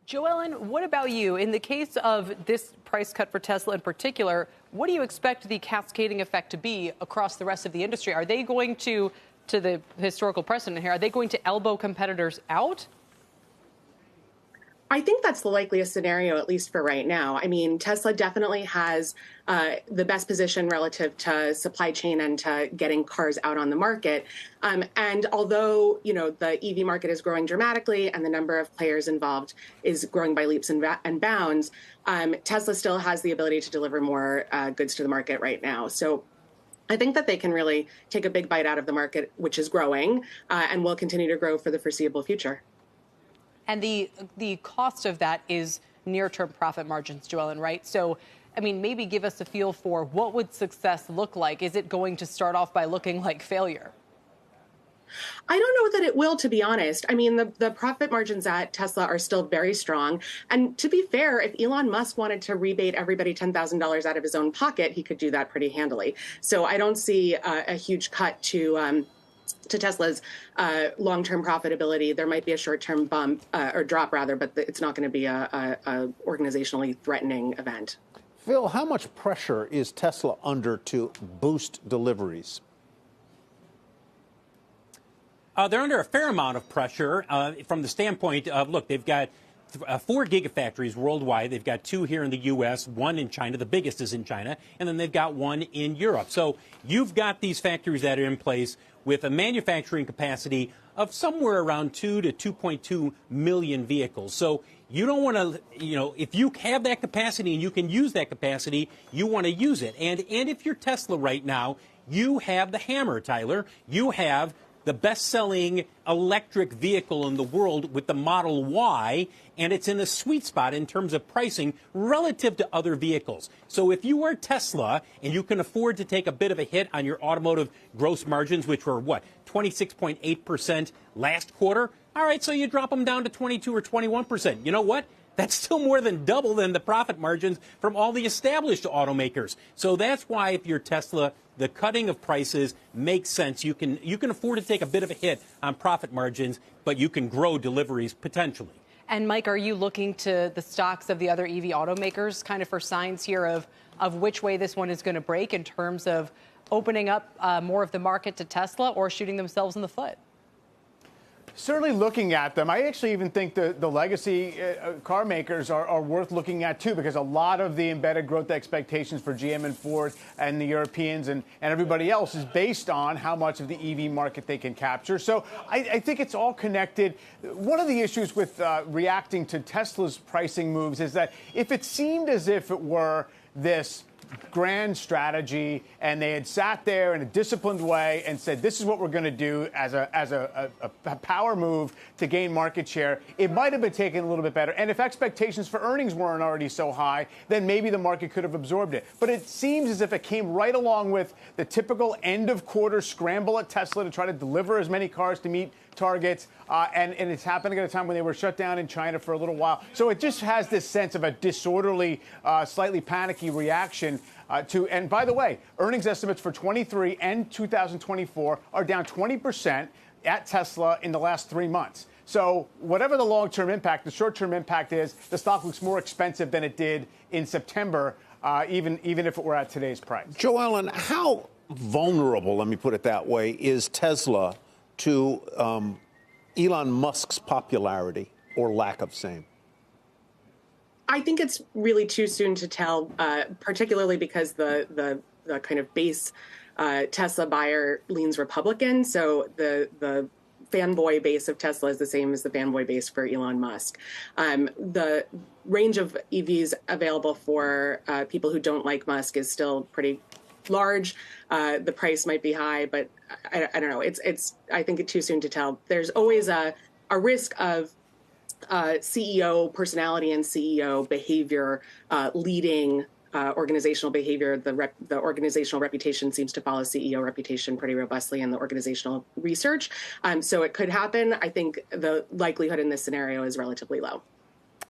Joellen, what about you? In the case of this price cut for Tesla in particular, what do you expect the cascading effect to be across the rest of the industry? Are they going to the historical precedent here, are they going to elbow competitors out? I think that's the likeliest scenario, at least for right now. I mean, Tesla definitely has the best position relative to supply chain and to getting cars out on the market. And although, the EV market is growing dramatically and the number of players involved is growing by leaps and bounds, Tesla still has the ability to deliver more goods to the market right now. So I think that they can really take a big bite out of the market, which is growing and will continue to grow for the foreseeable future. And the cost of that is near-term profit margins, Joellen, right? So, I mean, maybe give us a feel for what would success look like? Is it going to start off by looking like failure? I don't know that it will, to be honest. I mean, the profit margins at Tesla are still very strong. And to be fair, if Elon Musk wanted to rebate everybody $10,000 out of his own pocket, he could do that pretty handily. So I don't see a huge cut to Tesla's long-term profitability. There might be a short-term bump or drop, rather, but it's not going to be a organizationally threatening event. Phil, how much pressure is Tesla under to boost deliveries? They're under a fair amount of pressure from the standpoint of, look, they've got 4 gigafactories worldwide. They've got 2 here in the U.S., 1 in China. The biggest is in China. And then they've got 1 in Europe. So you've got these factories that are in place with a manufacturing capacity of somewhere around 2 to 2.2 million vehicles. So you don't want to, if you have that capacity and you can use that capacity, you want to use it. And if you're Tesla right now, you have the hammer, Tyler. You have the best-selling electric vehicle in the world with the Model Y, and it's in a sweet spot in terms of pricing relative to other vehicles. So if you are Tesla and you can afford to take a bit of a hit on your automotive gross margins, which were, 26.8% last quarter, all right, so you drop them down to 22 or 21%. You know what? That's still more than double than the profit margins from all the established automakers. So that's why if you're Tesla, the cutting of prices makes sense. You can afford to take a bit of a hit on profit margins, but you can grow deliveries potentially. And Mike, are you looking to the stocks of the other EV automakers kind of for signs here of which way this one is going to break in terms of opening up more of the market to Tesla or shooting themselves in the foot? Certainly looking at them. I actually even think the legacy car makers are worth looking at, too, because a lot of the embedded growth expectations for GM and Ford and the Europeans and everybody else is based on how much of the EV market they can capture. So I think it's all connected. One of the issues with reacting to Tesla's pricing moves is that if it seemed as if it were this grand strategy and they had sat there in a disciplined way and said, this is what we're going to do as a power move to gain market share, it might have been taken a little bit better. And if expectations for earnings weren't already so high, then maybe the market could have absorbed it. But it seems as if it came right along with the typical end of quarter scramble at Tesla to try to deliver as many cars to meet targets, and it's happening at a time when they were shut down in China for a little while. So it just has this sense of a disorderly, slightly panicky reaction to, and by the way, earnings estimates for 23 and 2024 are down 20% at Tesla in the last 3 months. So whatever the long-term impact, the short-term impact is, the stock looks more expensive than it did in September, even if it were at today's price. Joellen, how vulnerable, let me put it that way, is Tesla to Elon Musk's popularity or lack of same? I think it's really too soon to tell, particularly because the kind of base Tesla buyer leans Republican. So the fanboy base of Tesla is the same as the fanboy base for Elon Musk. The range of EVs available for people who don't like Musk is still pretty large. The price might be high, but I don't know. I think it's too soon to tell. There's always a risk of CEO personality and CEO behavior leading organizational behavior. The organizational reputation seems to follow CEO reputation pretty robustly in the organizational research. So it could happen. I think the likelihood in this scenario is relatively low.